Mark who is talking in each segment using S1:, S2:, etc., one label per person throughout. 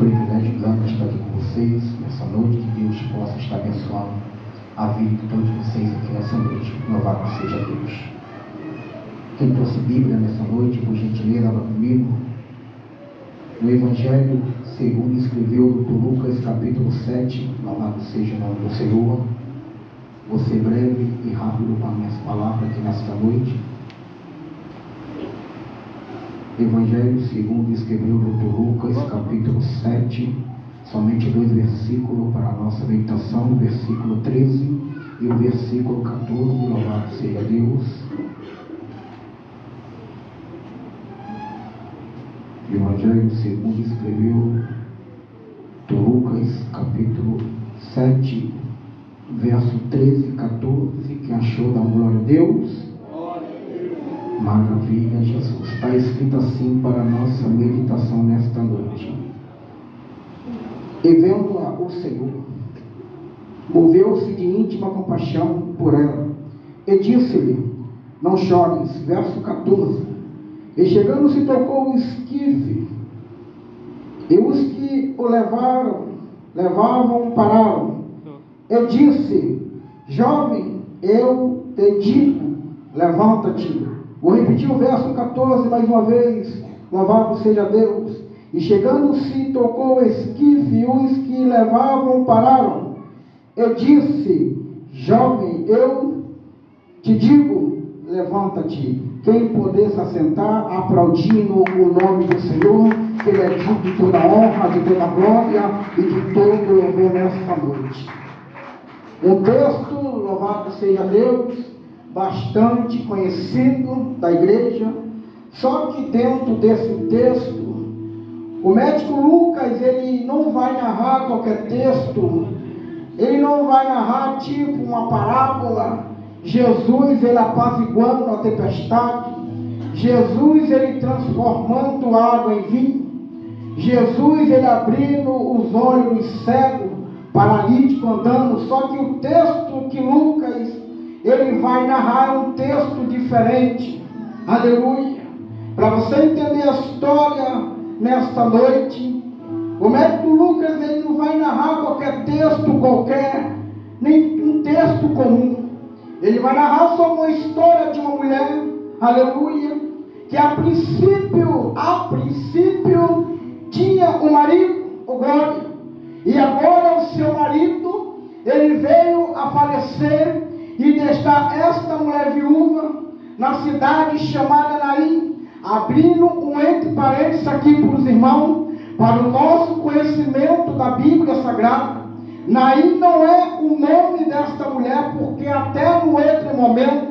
S1: privilégio grande estar aqui com vocês nessa noite, que Deus possa estar abençoando a vida de todos vocês aqui nessa noite. Louvado seja Deus. Quem trouxe Bíblia nessa noite, por gentileza, abra comigo no Evangelho segundo escreveu o Dr. Lucas, capítulo 7. Louvado seja o nome do Senhor. Vou ser breve e rápido com as minhas palavras aqui nesta noite. Evangelho segundo escreveu o Dr. Lucas, capítulo 7, somente 2 versículos para a nossa meditação, o versículo 13 e o versículo 14, louvado seja Deus. Evangelho segundo escreveu Dr. Lucas, capítulo 7, verso 13 e 14, quem achou, dá uma glória a Deus. Maravilha, Jesus. Está escrito assim para a nossa meditação nesta noite. E vendo-a o Senhor, moveu-se de íntima compaixão por ela, e disse-lhe: não chores. Verso 14. E chegando-se, tocou o esquife, e os que o levavam pararam, e disse: jovem, eu te digo, levanta-te. Vou repetir o verso 14 mais uma vez, louvado seja Deus. E chegando-se, tocou o esquife, e os que levavam pararam, e disse: jovem, eu te digo, levanta-te. Quem poder se assentar, aplaudindo o nome do Senhor, que Ele é digno de toda honra, de toda glória e de todo louvor nesta noite. Um texto, louvado seja Deus, bastante conhecido da igreja, só que dentro desse texto, o médico Lucas, ele não vai narrar qualquer texto, ele não vai narrar tipo uma parábola, Jesus ele apaziguando a tempestade, Jesus ele transformando água em vinho, Jesus ele abrindo os olhos dos cegos, paralítico andando, só que o texto que Lucas ele vai narrar um texto diferente, aleluia, para você entender a história nesta noite. O médico Lucas ele não vai narrar qualquer texto qualquer, nem um texto comum, ele vai narrar sobre uma história de uma mulher, aleluia, que a princípio tinha um marido, o glória, e agora o seu marido, ele veio a falecer, e deixar esta mulher viúva na cidade chamada Naim. Abrindo um entre parênteses aqui para os irmãos, para o nosso conhecimento da Bíblia Sagrada, Naim não é o nome desta mulher, porque até no outro momento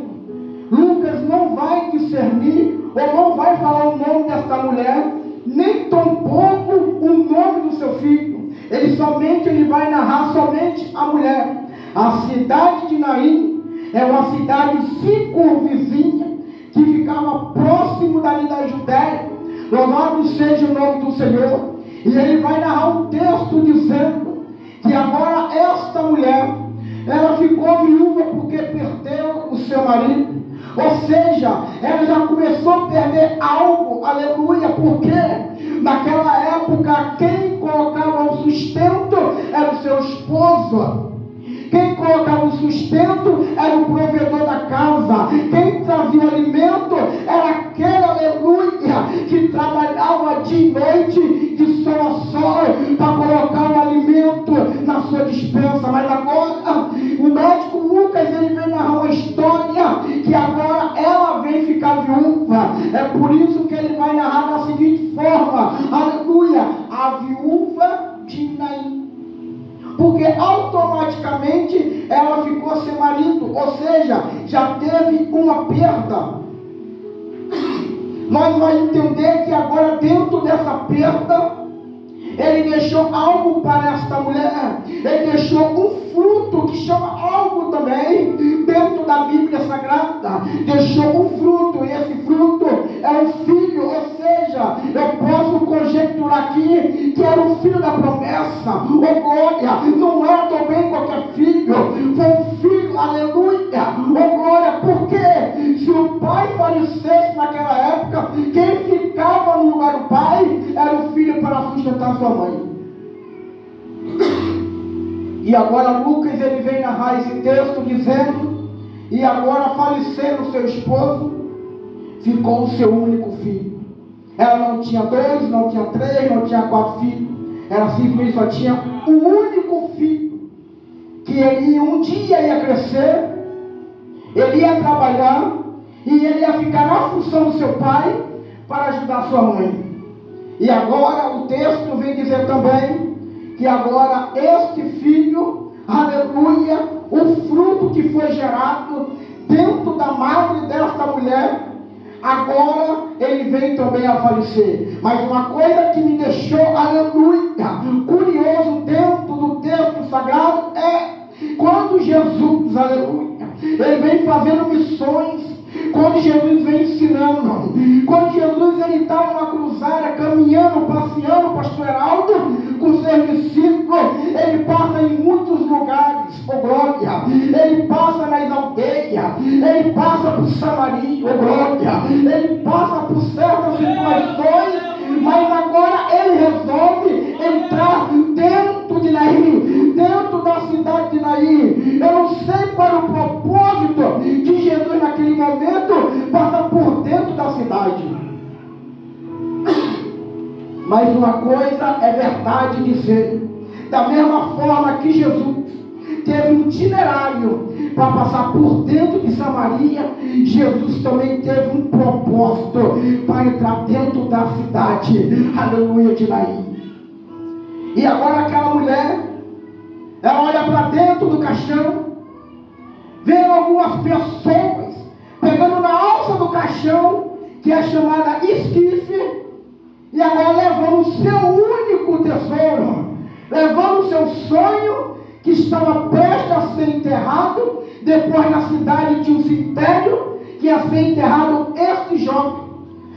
S1: Lucas não vai discernir ou não vai falar o nome desta mulher, nem tampouco o nome do seu filho. Ele vai narrar somente a mulher. A cidade de Naim é uma cidade circunvizinha que ficava próximo dali da Judéia. Louvado seja o nome do Senhor. E ele vai narrar um texto dizendo que agora esta mulher, ela ficou viúva porque perdeu o seu marido. Ou seja, ela já começou a perder algo, aleluia, porque naquela época quem colocava o sustento era o seu esposo. Quem colocava o sustento era o provedor da casa. Quem trazia o alimento era aquele, aleluia, que trabalhava dia e noite, de sol a sol, para colocar o alimento na sua despensa. Mas agora, o médico Lucas, ele vem narrar uma história que agora ela vem ficar viúva. É por isso que ele vai narrar da seguinte forma, aleluia, a viúva de Naim. Porque automaticamente ela ficou sem marido, ou seja, já teve uma perda. Nós vamos entender que agora dentro dessa perda, ele deixou algo para esta mulher. Ele deixou um fruto que chama algo também dentro da Bíblia Sagrada. Deixou um fruto, e esse fruto é um filho, ou seja, eu posso conjecturar aqui que era o filho da promessa. Oh glória, não é também qualquer filho, foi um filho, aleluia. Oh glória, porque se o pai falecesse naquela época, quem ficava no lugar do pai era o filho para sustentar sua mãe. E agora Lucas ele vem narrar esse texto dizendo: e agora falecendo seu esposo, ficou o seu único filho. Ela não tinha 2, não tinha 3, não tinha 4 filhos. Ela simplesmente só tinha um único filho, que ele um dia ia crescer, ele ia trabalhar, e ele ia ficar na função do seu pai para ajudar sua mãe. E agora o texto vem dizer também que agora este filho, aleluia, o fruto que foi gerado dentro da madre desta mulher, agora ele veio também a falecer. Mas uma coisa que me deixou, aleluia, curioso dentro do texto sagrado é quando Jesus, aleluia, ele vem fazendo missões, quando Jesus vem ensinando, quando Jesus ele está numa cruzada, caminhando, passeando, pastor Heraldo, com seus discípulos, ele passa em muitos lugares, oh glória, ele passa nas aldeias, ele passa por Samaria, oh glória, ele passa por certas situações, mas agora ele resolve entrar dentro de Naim, dentro da cidade de Naim. Eu não sei qual era o propósito de Jesus naquele momento, passar por dentro da cidade. Mas uma coisa é verdade dizer, da mesma forma que Jesus teve um itinerário para passar por dentro de Samaria, Jesus também teve um propósito para entrar dentro da cidade, aleluia, de Naim. E agora aquela mulher, ela olha para dentro do caixão, vê algumas pessoas pegando na alça do caixão, que é chamada esquife, e agora levando o seu único tesouro, levando o seu sonho, que estava prestes a ser enterrado. Depois na cidade tinha um cemitério, que ia ser enterrado este jovem.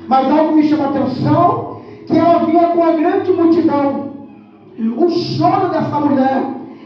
S1: Mas algo me chama a atenção, que ela vinha com a grande multidão. O choro dessa mulher,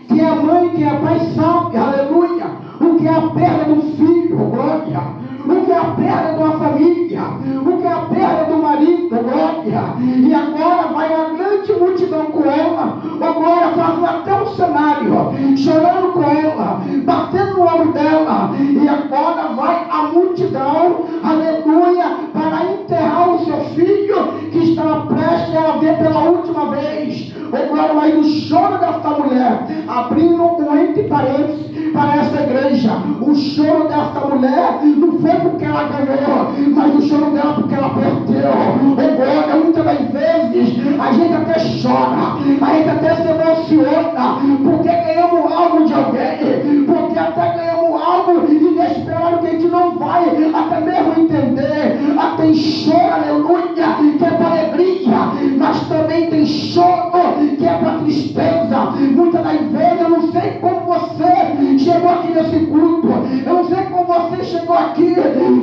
S1: que é mãe, que é pai, sabe, aleluia, o que é a perda de um filho, glória, o que é a perda de uma família, o que é a perda do marido, glória. E agora vai uma grande multidão com ela, glória, fazendo até um cenário, chorando com ela, batendo no ombro dela. E agora vai a multidão, aleluia, para enterrar o seu filho, que estava prestes a ver pela última vez. Glória, mas o choro desta mulher, abrindo um entre parênteses para essa igreja, o choro desta mulher não foi porque ela ganhou, mas o choro dela porque ela perdeu. Glória, muitas das vezes a gente até chora, a gente até se emociona porque ganhamos algo de alguém, porque até ganhamos algo inesperado que a gente não vai até mesmo entender. Tem choro, aleluia, que é para alegria, mas também tem choro que é para tristeza. Muitas das vezes eu não sei como você chegou aqui nesse culto, eu não sei como você chegou aqui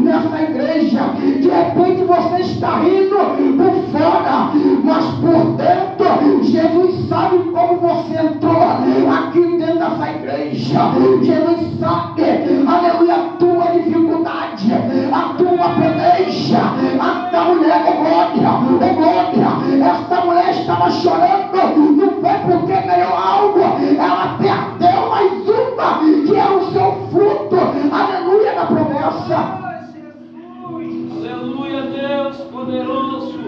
S1: nessa igreja. De repente você está rindo por fora, mas por dentro Jesus sabe como você entrou aqui dentro dessa igreja. Jesus sabe, aleluia, a tua dificuldade, a tua peleja. A mulher, glória, esta mulher estava chorando, não foi porque ganhou algo, ela perdeu mais uma, que é o seu fruto, aleluia, da promessa.
S2: Aleluia, Deus poderoso.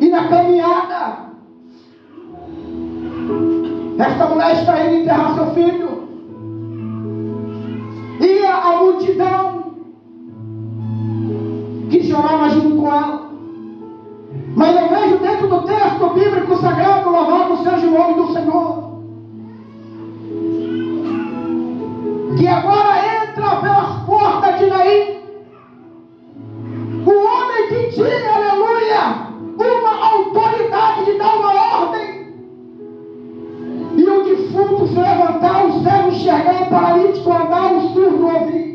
S1: E na caminhada, esta mulher está indo enterrar seu filho, e a multidão que chorava junto com ela. Mas eu vejo dentro do texto bíblico sagrado, louvado seja o nome do Senhor, que agora entra pelas portas de Naim o homem que tinha, aleluia, uma autoridade de dar uma ordem, e o defunto se levantar, o cego enxergar, o paralítico andar, o surdo ouvir.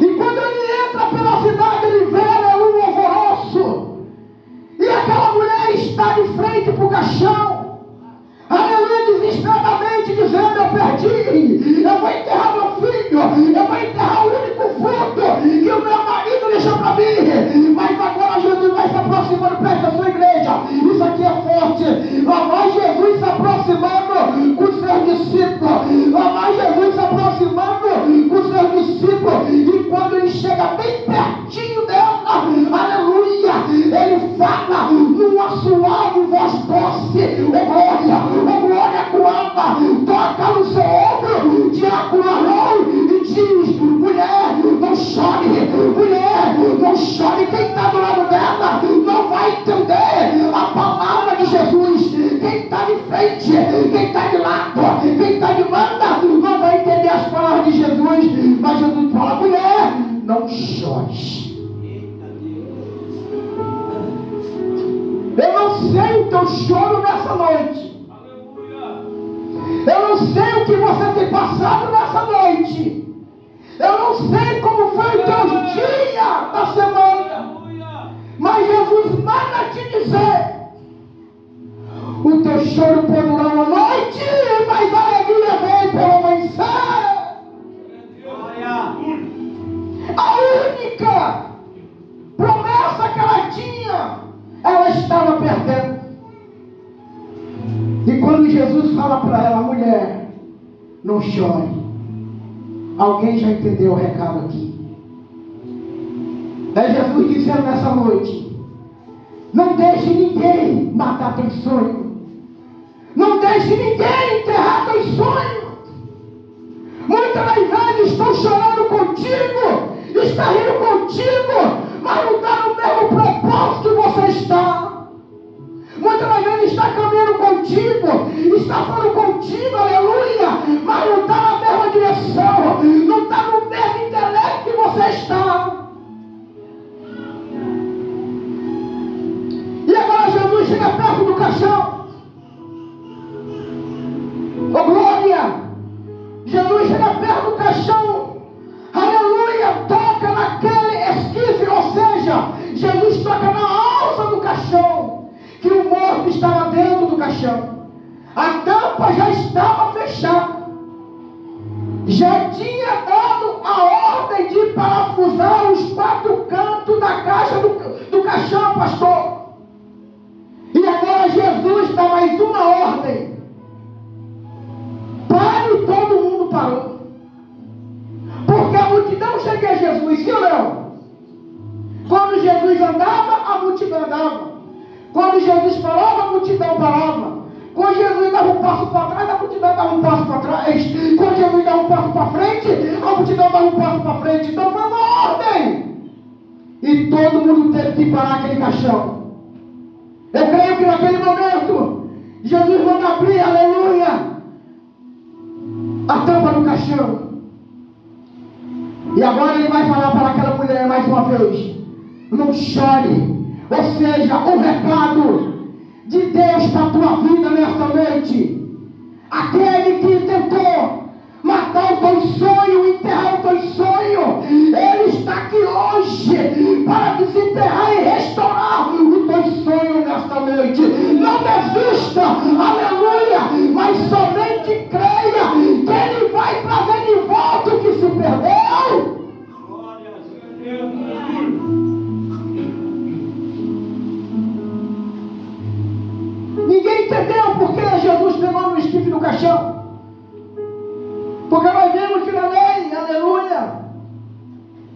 S1: E quando ele entra pela cidade, ele vê, aleluia, um alvoroço, e aquela mulher está de frente para o caixão, aleluia, desesperadamente dizendo: eu perdi, eu vou enterrar meu filho, eu vou enterrar o único fruto que o meu marido deixou para mim. Mas agora Jesus vai se aproximando perto da sua igreja, Isso aqui é forte. Lá vai Jesus se aproximando com os seus discípulos. Lá vai Jesus se aproximando com os seus discípulos. E quando ele chega bem pertinho dela, aleluia, ele fala numa suave voz doce: ô glória clama, toca no seu ombro, diácono Arão, e diz: mulher, não chore, mulher, não chore. Quem está do lado dela não vai entender a palavra de Jesus. Quem está de frente, quem está de lado, quem está de banda, não vai entender as palavras de Jesus. Mas Jesus fala: mulher, não chores. Eu não sei o teu choro nessa noite. Eu não sei o que você tem passado nessa noite. Eu não sei como foi o teu dia da semana. Mas Jesus manda te dizer: o teu choro pode durar uma noite, mas a alegria vem pelo amanhecer. A única promessa que ela tinha, ela estava perdendo. E quando Jesus fala para ela: mulher, não chore. Alguém já entendeu o recado aqui? É Jesus dizendo nessa noite: não deixe ninguém matar teu sonho. Não deixe ninguém enterrar teu sonho. Muitas das vezes estão chorando contigo, está rindo contigo, mas não está no mesmo propósito que você está. Muitas das vezes está caminhando contigo, está falando contigo, aleluia, mas não está na mesma direção, não está no mesmo intelecto que você está. E agora Jesus chega perto do caixão. Oh glória! Jesus chega perto do caixão, aleluia, toca naquele esquife, ou seja, Jesus toca na alça do caixão, que o morto estava dentro do caixão. A tampa já estava fechada. Já tinha dado a ordem de parafusar os 4 cantos da caixa do caixão, pastor. E agora Jesus dá mais uma ordem. Pare, e todo mundo parou. Porque a multidão chega a Jesus, sim ou não? Quando Jesus andava, a multidão andava. Quando Jesus falava, a multidão parava. Quando Jesus dava um passo para trás, a multidão dava um passo para trás. Quando Jesus dava um passo para frente, a multidão dava um passo para frente. Então foi uma ordem. E todo mundo teve que parar aquele caixão. Eu creio que naquele momento, Jesus manda abrir, aleluia, a tampa do caixão. E agora ele vai falar para aquela mulher mais uma vez: não chore. Ou seja, o recado de Deus para a tua vida nesta noite: aquele que tentou matar o teu sonho, enterrar o teu sonho, ele está aqui hoje para desenterrar e restaurar o teu sonho nesta noite. Não desista, aleluia, mas somente creia que ele vai trazer de volta o que se perdeu.
S2: Glória a Deus.
S1: Ninguém entendeu porque Jesus pegou no esquife do caixão. Porque nós vemos que na lei, aleluia,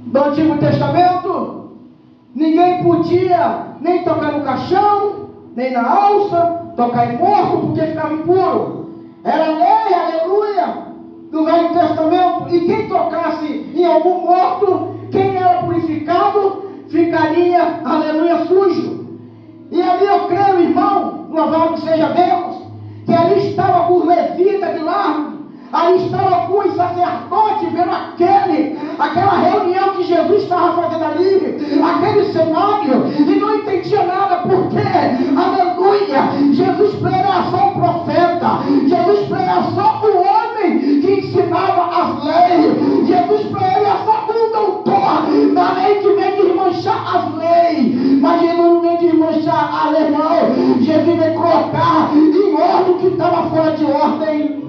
S1: do Antigo Testamento, ninguém podia nem tocar no caixão, nem na alça, tocar em morto, porque ficava impuro. Era a lei, aleluia, do Velho Testamento. E quem tocasse em algum morto, quem era purificado, ficaria, aleluia, sujo. E ali eu creio, irmão, louvado seja Deus, que ali estava os levitas de lado. Aí estavam alguns sacerdotes vendo aquela reunião que Jesus estava fazendo ali, aquele cenário, e não entendia nada, porque, aleluia, Jesus para ele era só um profeta, Jesus para ele era só um homem que ensinava as leis, Jesus para ele era só um doutor da lei que vem desmanchar as leis, mas Jesus não vem desmanchar a lei não, Jesus vem colocar em ordem o que estava fora de ordem.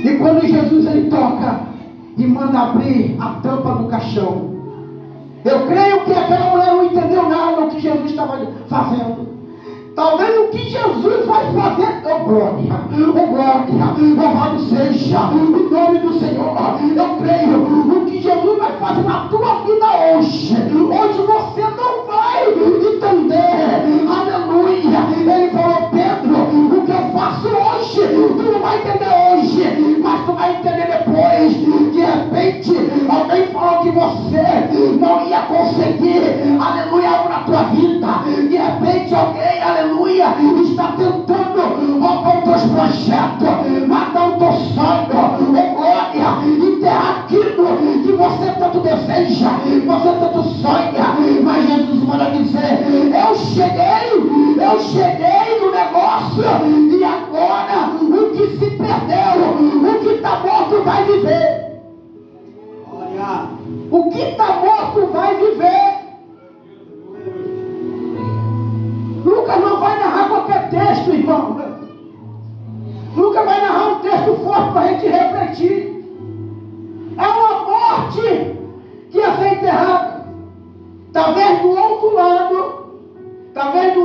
S1: E quando Jesus ele toca e manda abrir a tampa do caixão, eu creio que aquela mulher não entendeu estava fazendo. Talvez o que Jesus vai fazer, glória, louvado seja o nome do Senhor. Eu creio, o que Jesus vai fazer na tua vida hoje você não vai entender, aleluia. Ele falou: Pedro, o que eu faço hoje, tu não vai entender hoje, mas tu vai entender depois. De repente, alguém falou que você não ia conseguir, aleluia, algo na tua vida. De repente, alguém, aleluia, está tentando roubar os teus projetos, matar o teu sonho, glória, enterrar aquilo que você tanto deseja, você tanto sonha. Mas Jesus manda dizer: eu cheguei no negócio, e agora o que se perdeu, o que está morto vai viver. O que está morto vai viver. Lucas não vai narrar qualquer texto, irmão. Lucas vai narrar um texto forte para a gente refletir. É uma morte que ia ser enterrada. Talvez do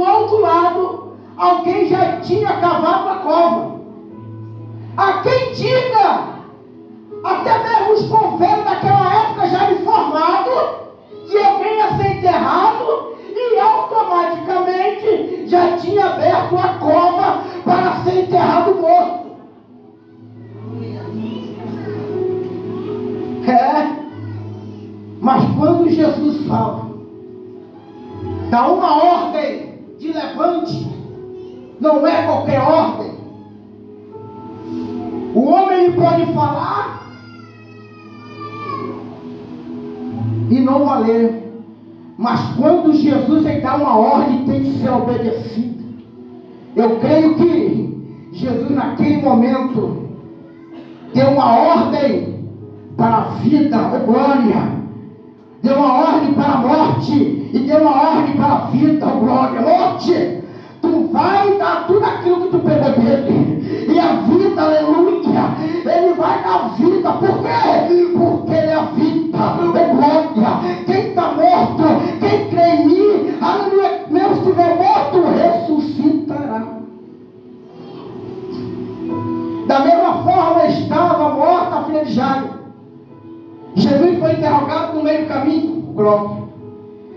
S1: outro lado, alguém já tinha cavado a cova. A quem diga, até mesmo os convênios daquela época já informado que alguém ia ser enterrado, e automaticamente já tinha aberto a cova para ser enterrado morto. Mas quando Jesus fala, dá uma ordem de levante, não é qualquer ordem. O homem pode falar e não valer. Mas quando Jesus dá uma ordem, tem que ser obedecida. Eu creio que Jesus naquele momento deu uma ordem para a vida, glória. Deu uma ordem para a morte e deu uma ordem para a vida, glória. Morte, tu vai dar tudo aquilo que tu pegou dele. E a vida, aleluia, ele vai dar vida. Por quê? Porque ele é a vida, glória. Quem está morto, quem crê em mim, aleluia, mesmo se estiver morto, ressuscitará. Da mesma forma estava morta a filha de Jairo. Jesus foi interrogado no meio do caminho, glória.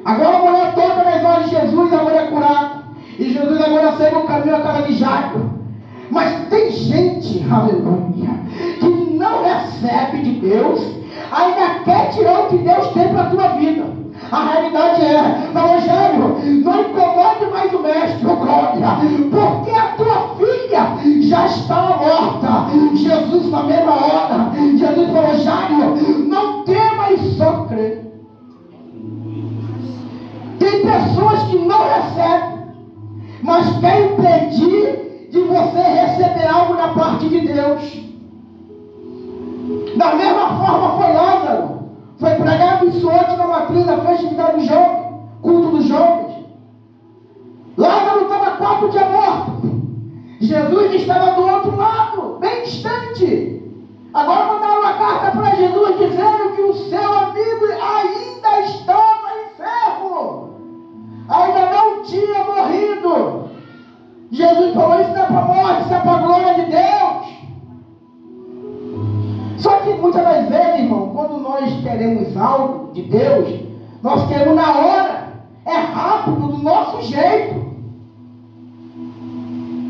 S1: Agora a mulher toca nas olhos de Jesus, a mulher é curada. E Jesus agora segue o caminho à casa de Jairo. Mas tem gente, aleluia, que não recebe de Deus, ainda quer tirar o que Deus tem para a tua vida. A realidade falou: Jairo, não incomode mais o mestre, glória, porque a tua filha já está morta. Jesus, na mesma hora, Jesus falou: Jairo, não temas, só crê. Tem pessoas que não recebem, mas querem impedir de você receber algo da parte de Deus. Da mesma forma foi Lázaro. Foi pregado isso ontem na matriz da festividade do jovem, culto dos jovens. Lázaro estava 4 dias morto. Jesus estava do outro lado, bem distante. Agora mandaram uma carta para Jesus dizendo que o seu amigo ainda estava enfermo, ainda não tinha morrido. Jesus falou: isso não é para a morte, isso é para a glória de Deus. Só que muitas das vezes, irmão, quando nós queremos algo de Deus, nós queremos na hora, é rápido, do nosso jeito.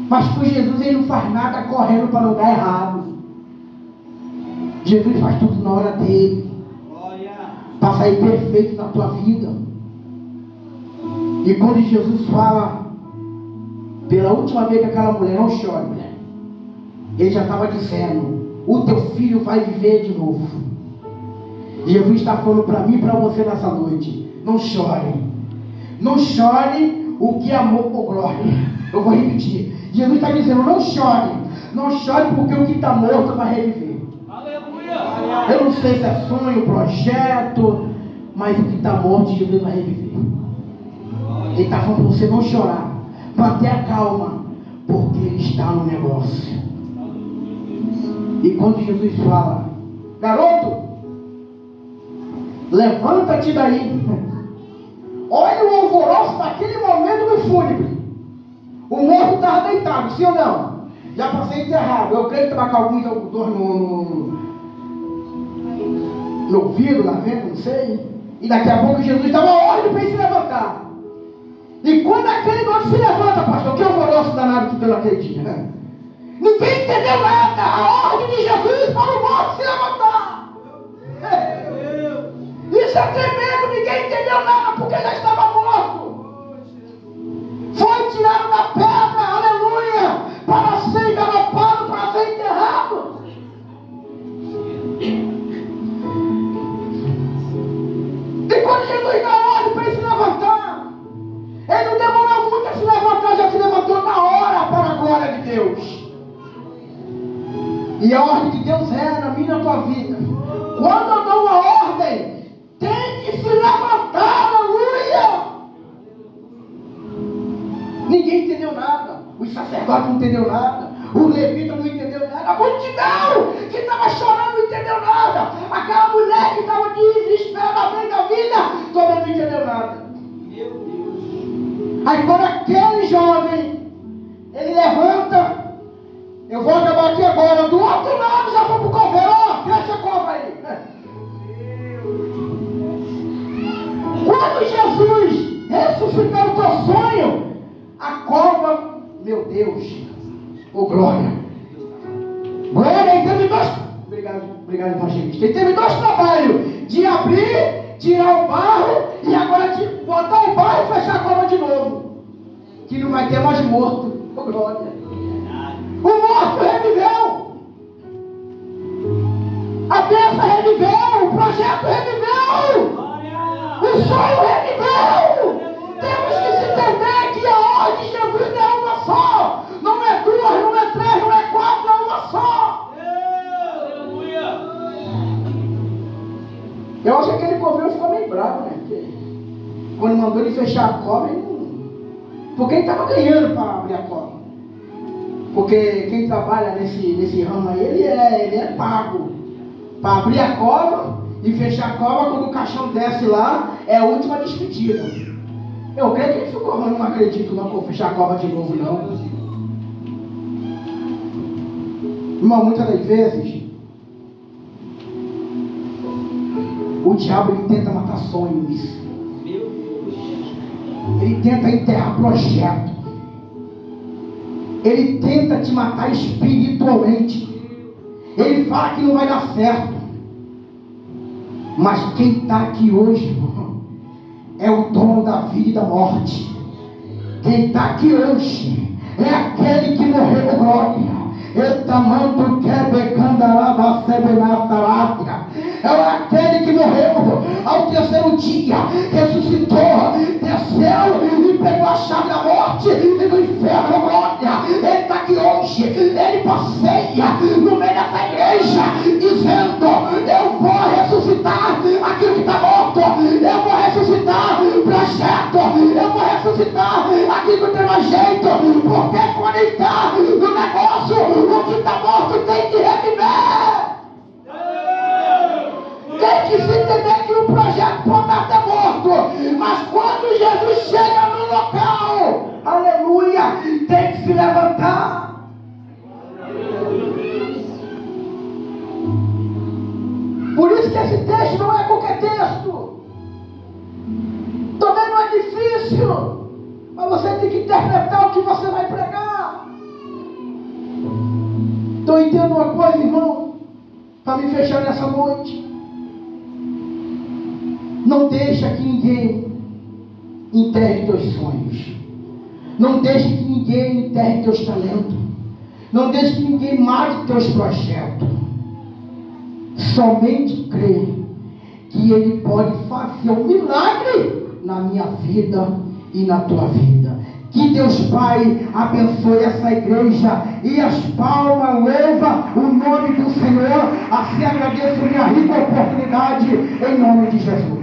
S1: Mas com Jesus ele não faz nada correndo para não dar errado. Jesus faz tudo na hora dele, para sair perfeito na tua vida. E quando Jesus fala pela última vez que aquela mulher: não chore, mulher, ele já estava dizendo: o teu filho vai viver de novo. Jesus está falando para mim e para você nessa noite: não chore. Não chore o que amou por glória. Eu vou repetir. Jesus está dizendo: não chore. Não chore porque o que está morto vai reviver. Aleluia. Eu não sei se é sonho, projeto, mas o que está morto, Jesus vai reviver. Ele está falando para você não chorar, manter a calma, porque ele está no negócio. E quando Jesus fala: garoto, levanta-te daí, Olha o alvoroço daquele momento do fúnebre. O morto estava deitado, sim ou não? Já passei enterrado. Eu creio que estava com alguns algodões no ouvido, na venda, não sei. E daqui a pouco Jesus dá uma ordem para ele se levantar. E quando aquele negócio se levanta, pastor, que alvoroço danado que deu naquele dia, né? Ninguém entendeu nada. A ordem de Jesus para o morto se levantar. Isso é tremendo. Ninguém entendeu nada porque já estava morto. Foi tirado da pedra, aleluia, para ser envelopado, para ser enterrado. E quando Jesus dá ordem para ele se levantar, ele não demorou muito a se levantar, já se levantou na hora para a glória de Deus. E a ordem de Deus é na minha e na tua vida. Quando eu dou uma ordem, tem que se levantar, aleluia. Ninguém entendeu nada. Os sacerdotes não entenderam nada. O levita não entendeu nada. A multidão que estava chorando não entendeu nada. Aquela mulher que estava desesperada à frente da vida também não entendeu nada. Meu Deus. Aí quando aquele jovem ele levanta, eu vou acabar aqui agora, do outro lado já foi pro coveiro, ó, fecha a cova aí. Quando Jesus ressuscitou o teu sonho, a cova, meu Deus, oh glória. Glória, ele teve dois. Obrigado, evangelista. Ele teve dois trabalhos: de abrir, tirar o barro, e agora de botar o barro e fechar a cova de novo. Que não vai ter mais morto. Oh glória. O morto reviveu. A bênção reviveu. O projeto reviveu. O sonho reviveu. Temos que se entender que a ordem de Jesus é uma só. Não é duas, não é três, não é quatro, é uma só. Eu acho que aquele coveiro ficou meio bravo, né? Porque quando mandou ele fechar a cova, porque ele estava ganhando para abrir a cova. Porque quem trabalha nesse ramo aí, ele é pago para abrir a cova e fechar a cova. Quando o caixão desce lá, é a última despedida. Eu creio que ele ficou, não acredito não, vou fechar a cova de novo não. Irmão, muitas das vezes o diabo ele tenta matar sonhos. Ele tenta enterrar projetos. Ele tenta te matar espiritualmente. Ele fala que não vai dar certo. Mas quem está aqui hoje, irmão, é o dono da vida e da morte. Quem está aqui hoje é aquele que morreu, glória. Etamanto quebecandaraba sebenatarátia. É aquele que morreu ao terceiro dia, ressuscitou, desceu e pegou a chave da morte e do inferno, glória. Ele está aqui hoje, ele passeia no meio dessa igreja, dizendo: eu vou ressuscitar aquilo que está morto, eu vou ressuscitar o projeto, eu vou ressuscitar aquilo que não tem mais jeito, porque quando ele está no negócio, o que está morto tem que reviver. Tem que se entender que o projeto pode estar até morto, mas quando Jesus chega no local, aleluia, tem que se levantar. Por isso que esse texto não é qualquer texto. Também não é difícil, mas você tem que interpretar o que você vai pregar. Então entenda uma coisa, irmão, para me fechar nessa noite. Não deixa que ninguém enterre teus sonhos. Não deixe que ninguém enterre teus talentos. Não deixe que ninguém mate teus projetos. Somente crê que Ele pode fazer um milagre na minha vida e na tua vida. Que Deus Pai abençoe essa igreja e as palmas louva o nome do Senhor. Assim agradeço minha rica oportunidade em nome de Jesus.